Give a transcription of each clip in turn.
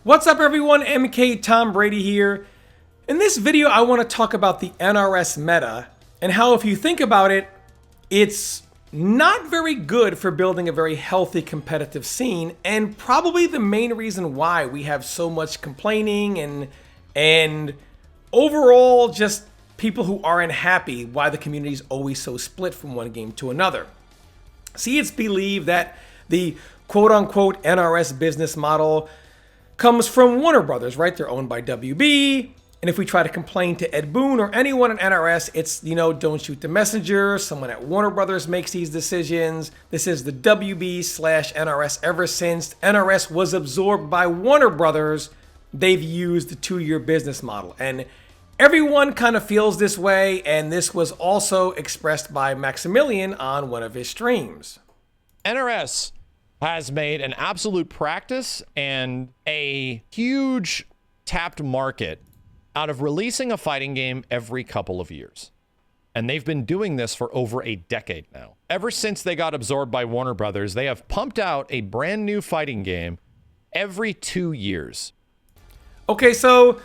What's up everyone, MK Tom Brady here. In this video I want to talk about the NRS Meta and how, if you think about it, it's not very good for building a very healthy competitive scene, and probably the main reason why we have so much complaining and overall just people who aren't happy why the community is always so split from one game to another. See, it's believed that the quote-unquote NRS business model comes from Warner Brothers, right? They're owned by WB. And if we try to complain to Ed Boon or anyone at NRS, it's, don't shoot the messenger. Someone at Warner Brothers makes these decisions. This is the WB/NRS. Ever since NRS was absorbed by Warner Brothers, they've used the two-year business model. And everyone kind of feels this way. And this was also expressed by Maximilian on one of his streams. NRS has made an absolute practice and a huge tapped market out of releasing a fighting game every couple of years. And they've been doing this for over a decade now. Ever since they got absorbed by Warner Brothers, they have pumped out a brand new fighting game every 2 years. Okay, so a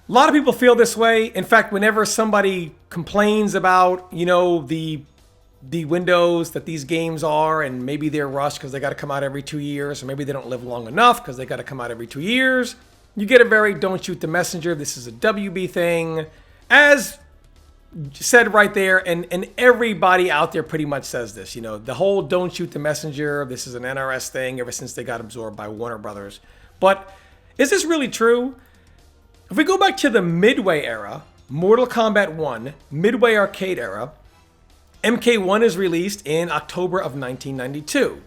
lot of people feel this way. In fact, whenever somebody complains about, the windows that these games are, and maybe they're rushed because they got to come out every 2 years, or maybe they don't live long enough because they got to come out every 2 years, you get a very don't shoot the messenger. This is a WB thing, as said right there, and everybody out there pretty much says this. The whole don't shoot the messenger. This is an NRS thing ever since they got absorbed by Warner Brothers. But is this really true? If we go back to the Midway era, Mortal Kombat 1, Midway Arcade era, MK1 is released in October of 1992.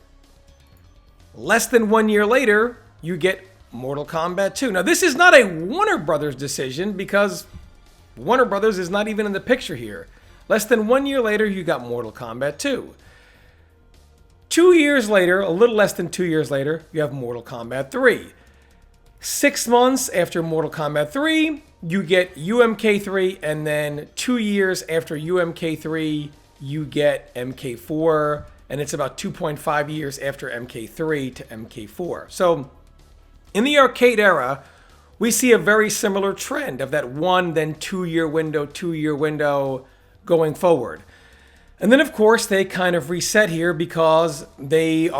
Less than 1 year later, you get Mortal Kombat 2. Now, this is not a Warner Brothers decision because Warner Brothers is not even in the picture here. Less than 1 year later, you got Mortal Kombat 2. 2 years later, a little less than 2 years later, you have Mortal Kombat 3. 6 months after Mortal Kombat 3, you get UMK3, and then 2 years after UMK3, you get MK4, and it's about 2.5 years after MK3 to MK4. So in the arcade era, we see a very similar trend of that 1, then 2 year window going forward. And then of course they kind of reset here because they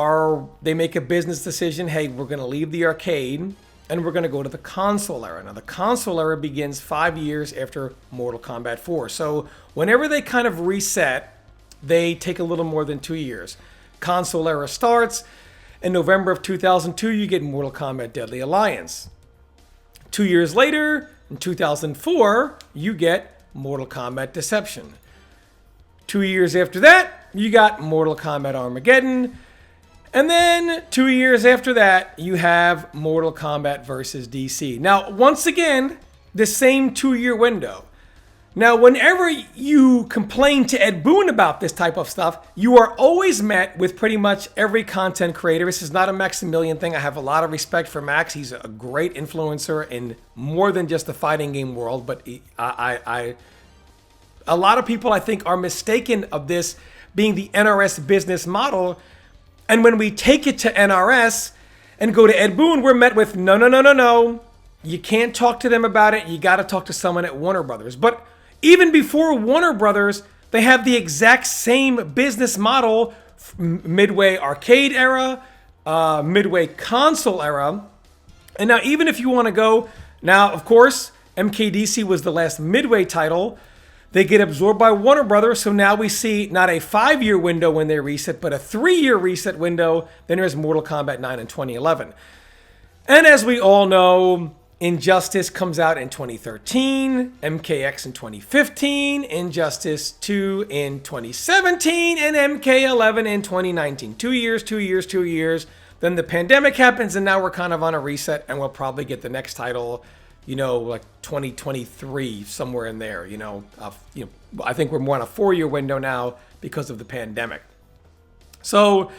make a business decision. Hey, we're going to leave the arcade and we're going to go to the console era. Now the console era begins 5 years after Mortal Kombat 4. So whenever they kind of reset, they take a little more than 2 years. Console era starts in November of 2002. You get Mortal Kombat Deadly Alliance. 2 years later, in 2004, you get Mortal Kombat Deception. 2 years after that, you got Mortal Kombat Armageddon. And then 2 years after that, you have Mortal Kombat versus DC. Now, once again, the same 2 year window. Now, whenever you complain to Ed Boon about this type of stuff, you are always met with pretty much every content creator. This is not a Maximilian thing. I have a lot of respect for Max. He's a great influencer in more than just the fighting game world. But a lot of people, I think, are mistaken of this being the NRS business model. And when we take it to NRS and go to Ed Boon, we're met with, no. You can't talk to them about it. You got to talk to someone at Warner Brothers. But even before Warner Brothers, they have the exact same business model, Midway Arcade era, Midway Console era. And now even if you want to go, now of course, MKDC was the last Midway title. They get absorbed by Warner Brothers, so now we see not a 5 year window when they reset, but a 3 year reset window. Then there's Mortal Kombat 9 in 2011. And as we all know, Injustice comes out in 2013, MKX in 2015, Injustice 2 in 2017, and MK11 in 2019. 2 years. Then the pandemic happens, and now we're kind of on a reset, and we'll probably get the next title, like 2023, somewhere in there. I think we're more on a 4 year window now because of the pandemic. So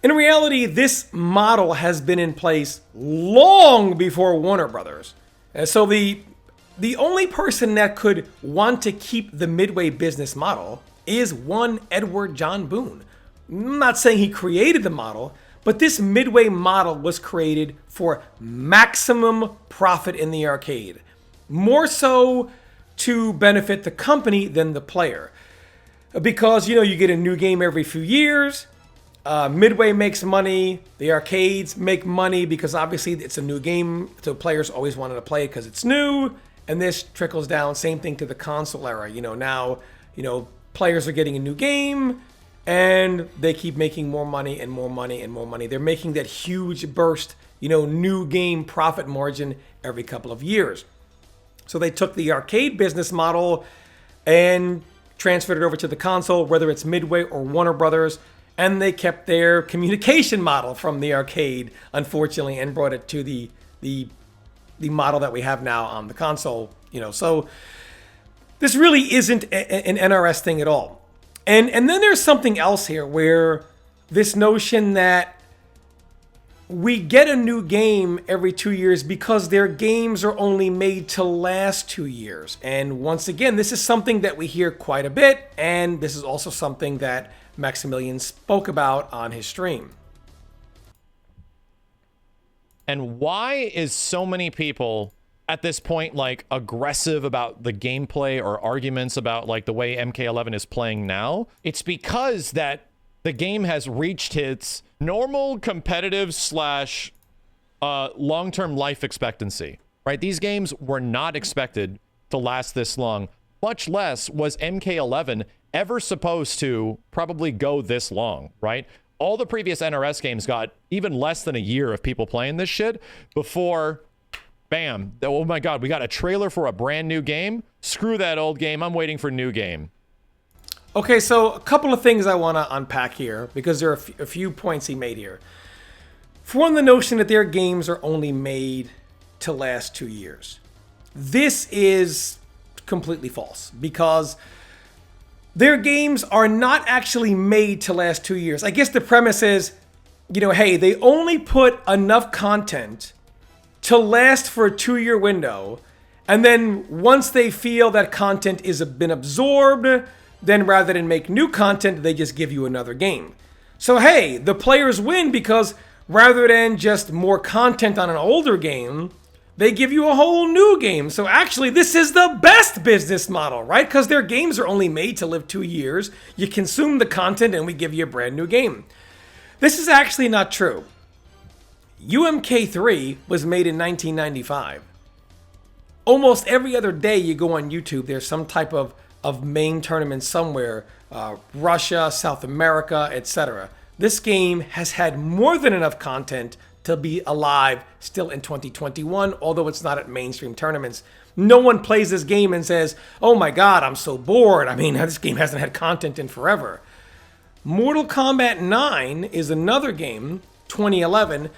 in reality, this model has been in place long before Warner Brothers. And so the only person that could want to keep the Midway business model is one Edward John Boon. I'm not saying he created the model, But this midway model was created for maximum profit in the arcade, more so to benefit the company than the player. Because, you get a new game every few years. Midway makes money. The arcades make money because obviously it's a new game. So players always wanted to play it because it's new. And this trickles down. Same thing to the console era. Now, players are getting a new game and they keep making more money and more money and more money. They're making that huge burst, new game profit margin every couple of years. So they took the arcade business model and transferred it over to the console, whether it's Midway or Warner Brothers, and they kept their communication model from the arcade, unfortunately, and brought it to the model that we have now on the console. So this really isn't an NRS thing at all. And then there's something else here where this notion that we get a new game every 2 years because their games are only made to last 2 years. And once again, this is something that we hear quite a bit, and this is also something that Maximilian spoke about on his stream. And why is so many people at this point aggressive about the gameplay or arguments about the way MK11 is playing now? It's because that the game has reached its normal competitive / long-term life expectancy, right? These games were not expected to last this long, much less was MK11 ever supposed to probably go this long, right? All the previous NRS games got even less than a year of people playing this shit before, bam, oh my God, we got a trailer for a brand new game. Screw that old game. I'm waiting for new game. Okay, so a couple of things I want to unpack here because there are a few points he made here. For one, the notion that their games are only made to last 2 years. This is completely false because their games are not actually made to last 2 years. I guess the premise is, hey, they only put enough content to last for a 2-year window. And then once they feel that content is been absorbed, then rather than make new content, they just give you another game. So hey, the players win because rather than just more content on an older game, they give you a whole new game. So actually, this is the best business model, right? Because their games are only made to live 2 years. You consume the content and we give you a brand new game. This is actually not true. UMK3 was made in 1995. Almost every other day you go on YouTube, there's some type of main tournament somewhere, Russia, South America, etc. This game has had more than enough content to be alive still in 2021, although it's not at mainstream tournaments. No one plays this game and says, oh my God, I'm so bored. I mean, this game hasn't had content in forever. Mortal Kombat 9 is another game, 2011.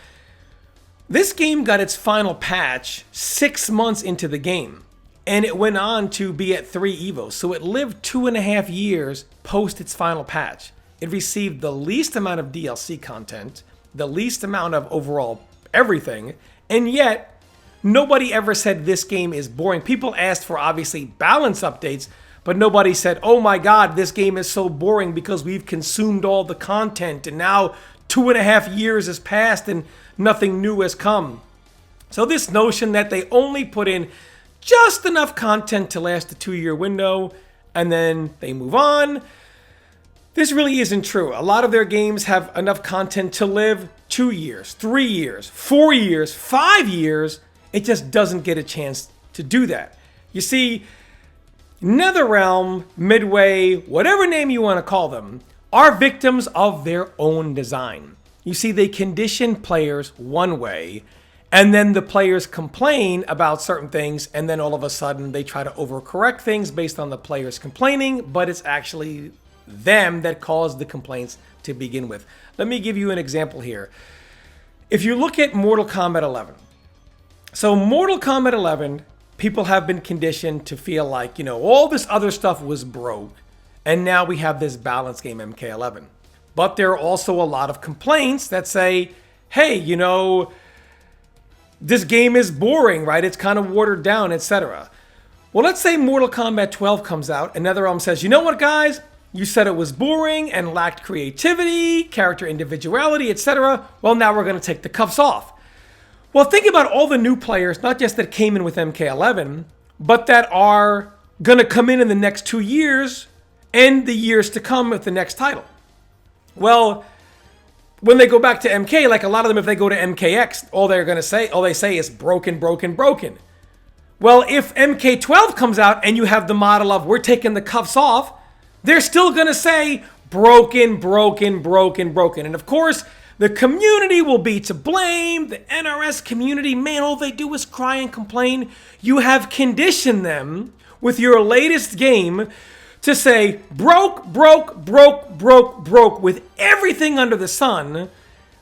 This game got its final patch 6 months into the game. And it went on to be at 3 EVOs, so it lived 2.5 years post its final patch. It received the least amount of DLC content, the least amount of overall everything, and yet nobody ever said this game is boring. People asked for obviously balance updates, but nobody said, oh my God, this game is so boring because we've consumed all the content and now 2.5 years has passed and nothing new has come. So this notion that they only put in just enough content to last a 2-year window, and then they move on. This really isn't true. A lot of their games have enough content to live 2 years, 3 years, 4 years, 5 years. It just doesn't get a chance to do that. You see, NetherRealm, Midway, whatever name you want to call them, are victims of their own design. You see, they condition players one way, and then the players complain about certain things, and then all of a sudden they try to overcorrect things based on the players complaining, but it's actually them that caused the complaints to begin with. Let me give you an example here. If you look at Mortal Kombat 11, so Mortal Kombat 11, people have been conditioned to feel like, all this other stuff was broke, and now we have this balanced game, MK11. But there are also a lot of complaints that say, hey, this game is boring, right? It's kind of watered down, etc. Well, let's say Mortal Kombat 12 comes out and NetherRealm says, you know what, guys? You said it was boring and lacked creativity, character individuality, etc. Well, now we're going to take the cuffs off. Well, think about all the new players, not just that came in with MK11, but that are going to come in the next 2 years and the years to come with the next title. Well, when they go back to MK, like a lot of them, if they go to MKX, all they say is broken, broken, broken. Well, if MK12 comes out and you have the model of we're taking the cuffs off, they're still going to say broken, broken, broken, broken. And of course, the community will be to blame. The NRS community, man, all they do is cry and complain. You have conditioned them with your latest game to say broke, broke, broke, broke, broke with everything under the sun.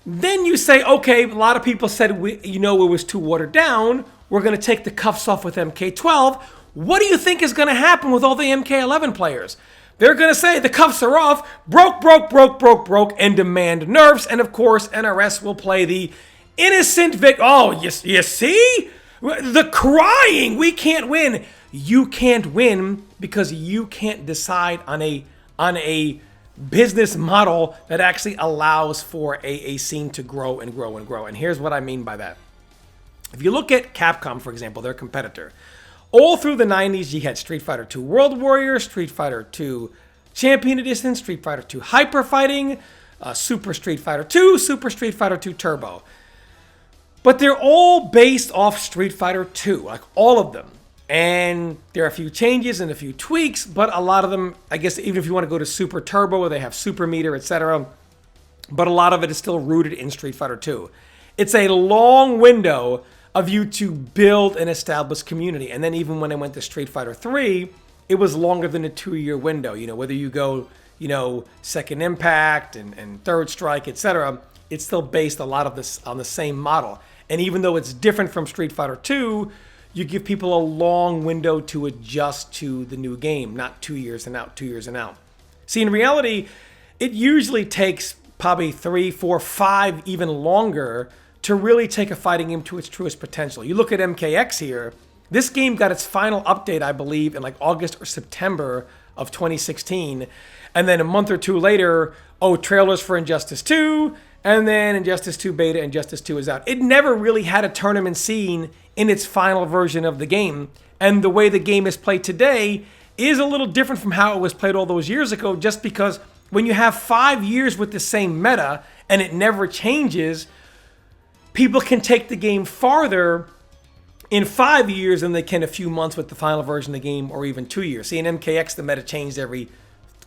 Then you say, okay, a lot of people said, it was too watered down. We're going to take the cuffs off with MK12. What do you think is going to happen with all the MK11 players? They're going to say the cuffs are off, broke, broke, broke, broke, broke, and demand nerfs. And of course, NRS will play the innocent victim. Oh, you see? The crying, we can't win. You can't win because you can't decide on a business model that actually allows for a scene to grow and grow and grow. And here's what I mean by that. If you look at Capcom, for example, their competitor, all through the 90s, you had Street Fighter II World Warrior, Street Fighter II Champion Edition, Street Fighter II Hyper Fighting, Super Street Fighter II, Super Street Fighter II Turbo. But they're all based off Street Fighter II, like all of them. And there are a few changes and a few tweaks, but a lot of them, I guess, even if you want to go to Super Turbo, where they have Super Meter, etc., but a lot of it is still rooted in Street Fighter II. It's a long window of you to build an established community. And then even when I went to Street Fighter 3, it was longer than a 2-year window. Whether you go, Second Impact and Third Strike, etc., it's still based a lot of this on the same model. And even though it's different from Street Fighter 2, you give people a long window to adjust to the new game, not 2 years and out, 2 years and out. See, in reality, it usually takes probably 3, 4, 5, even longer to really take a fighting game to its truest potential. You look at MKX here, this game got its final update, I believe, in like August or September of 2016. And then a month or two later, trailers for Injustice 2, and then Injustice 2 Beta, Injustice 2 is out. It never really had a tournament scene in its final version of the game. And the way the game is played today is a little different from how it was played all those years ago, just because when you have 5 years with the same meta and it never changes, people can take the game farther in 5 years than they can a few months with the final version of the game, or even 2 years. See, in MKX, the meta changed every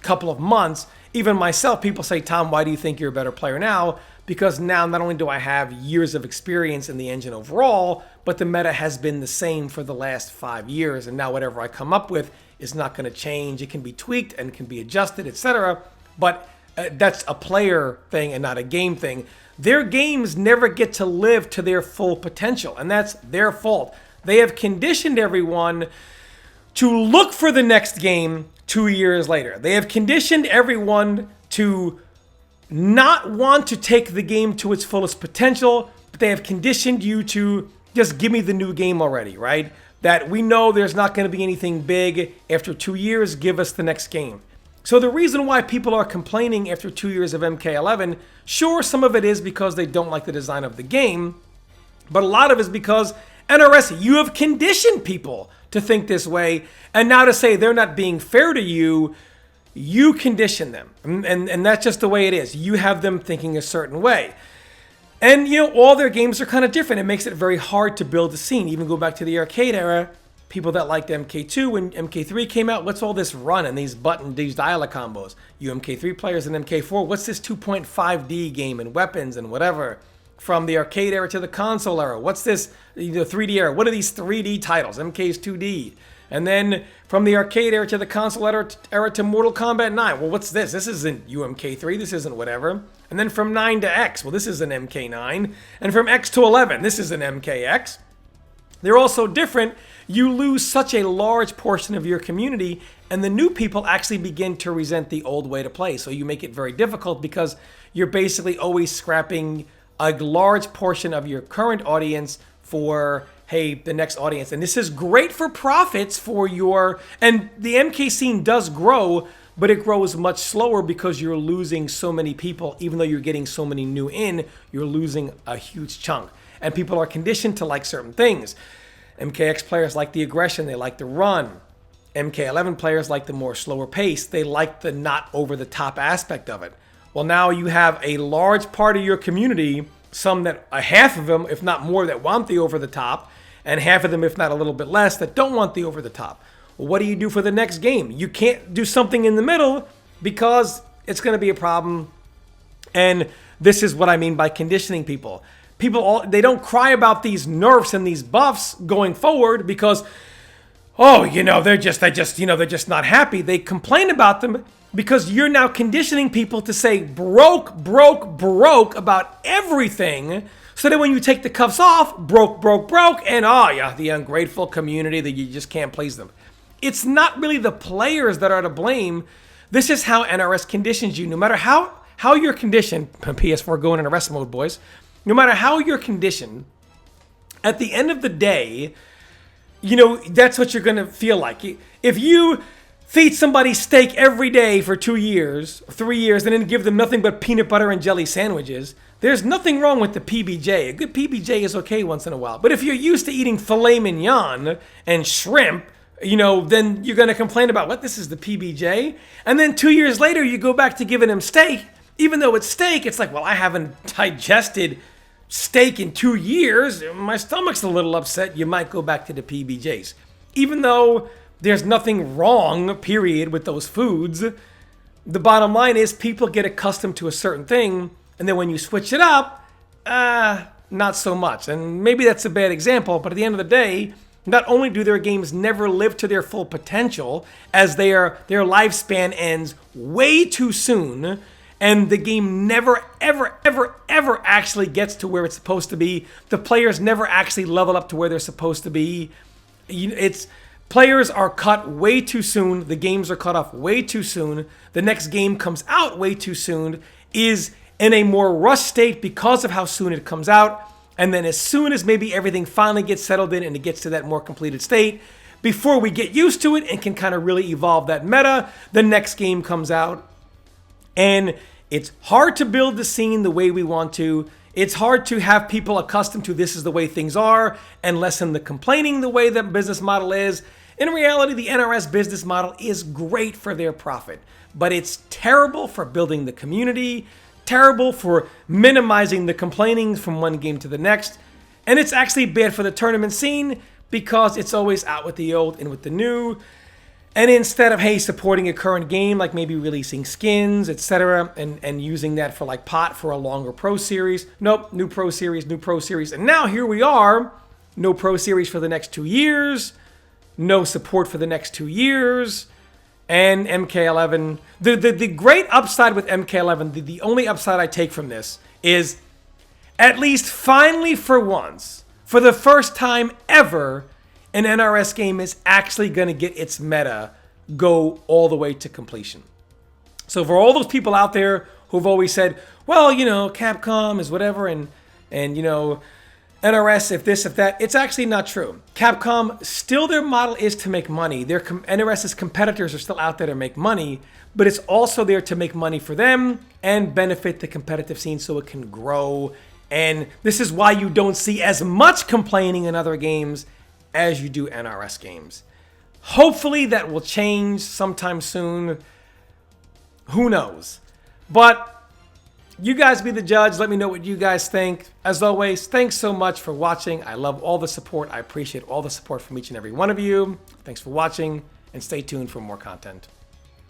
couple of months. Even myself, people say, Tom, why do you think you're a better player now? Because now not only do I have years of experience in the engine overall, but the meta has been the same for the last 5 years. And now whatever I come up with is not going to change. It can be tweaked and can be adjusted, etc. But that's a player thing and not a game thing. Their games never get to live to their full potential, and that's their fault. They have conditioned everyone to look for the next game 2 years later. They have conditioned everyone to not want to take the game to its fullest potential, but they have conditioned you to just give me the new game already, right? That we know there's not going to be anything big after 2 years, give us the next game. So the reason why people are complaining after 2 years of MK11, sure, some of it is because they don't like the design of the game, but a lot of it is because NRS, you have conditioned people to think this way, and now to say they're not being fair to you, you condition them. And that's just the way it is. You have them thinking a certain way. And, all their games are kind of different. It makes it very hard to build a scene. Even go back to the arcade era, people that liked MK2 when MK3 came out, what's all this run and these dial combos? You MK3 players and MK4, what's this 2.5D game and weapons and whatever? From the arcade era to the console era, what's this 3D era? What are these 3D titles? MK's 2D. And then from the arcade era to the console era to Mortal Kombat 9. Well, what's this? This isn't UMK3. This isn't whatever. And then from 9 to X. Well, this is an MK9. And from X to 11. This is an MKX. They're all so different. You lose such a large portion of your community, and the new people actually begin to resent the old way to play. So you make it very difficult because you're basically always scrapping a large portion of your current audience for, hey, the next audience. And this is great for profits for your, and the MK scene does grow, but it grows much slower because you're losing so many people. Even though you're getting so many new in, you're losing a huge chunk. And people are conditioned to like certain things. MKX players like the aggression, they like the run. MK11 players like the more slower pace, they like the not over the top aspect of it. Well, now you have a large part of your community, some that, half of them, if not more, that want the over the top, and half of them, if not a little bit less, that don't want the over the top. Well, what do you do for the next game? You can't do something in the middle because it's going to be a problem. And this is what I mean by conditioning people. They don't cry about these nerfs and these buffs going forward because, oh, they're just not happy. They complain about them because you're now conditioning people to say broke about everything. So that when you take the cuffs off, broke, and the ungrateful community that you just can't please them. It's not really the players that are to blame. This is how NRS conditions you. No matter how you're conditioned, PS4 go in NRS mode, boys. No matter how you're conditioned, at the end of the day, that's what you're going to feel like. If you feed somebody steak every day for 2 years, 3 years, and then give them nothing but peanut butter and jelly sandwiches, there's nothing wrong with the PBJ. A good PBJ is okay once in a while. But if you're used to eating filet mignon and shrimp, then you're going to complain about, what, this is the PBJ? And then 2 years later, you go back to giving them steak. Even though it's steak, it's like, well, I haven't digested steak in 2 years. My stomach's a little upset. You might go back to the PBJs. Even though there's nothing wrong, period, with those foods, the bottom line is people get accustomed to a certain thing, and then when you switch it up, not so much. And maybe that's a bad example, but at the end of the day, not only do their games never live to their full potential, as their lifespan ends way too soon, and the game never, ever actually gets to where it's supposed to be. The players never actually level up to where they're supposed to be. Players are cut way too soon. The games are cut off way too soon. The next game comes out way too soon, is in a more rushed state because of how soon it comes out. And then as soon as maybe everything finally gets settled in and it gets to that more completed state, before we get used to it and can kind of really evolve that meta, the next game comes out. And it's hard to build the scene the way we want to. It's hard to have people accustomed to this is the way things are and lessen the complaining the way that business model is. In reality, the NRS business model is great for their profit, but it's terrible for building the community, terrible for minimizing the complaining from one game to the next, and it's actually bad for the tournament scene because it's always out with the old and with the new. And instead of, hey, supporting a current game, like maybe releasing skins, etc., and using that for like pot for a longer Pro Series, nope, new Pro Series. And now here we are, no Pro Series for the next 2 years, no support for the next 2 years, and MK11. The great upside with MK11, the only upside I take from this is, at least finally for once, for the first time ever, an NRS game is actually going to get its meta go all the way to completion. So for all those people out there who've always said, well, Capcom is whatever, and NRS if this, if that, it's actually not true. Capcom, still their model is to make money. NRS's competitors are still out there to make money, but it's also there to make money for them and benefit the competitive scene so it can grow. And this is why you don't see as much complaining in other games as you do NRS games. Hopefully that will change sometime soon. Who knows? But you guys be the judge. Let me know what you guys think. As always, thanks so much for watching. I love all the support. I appreciate all the support from each and every one of you. Thanks for watching, and stay tuned for more content.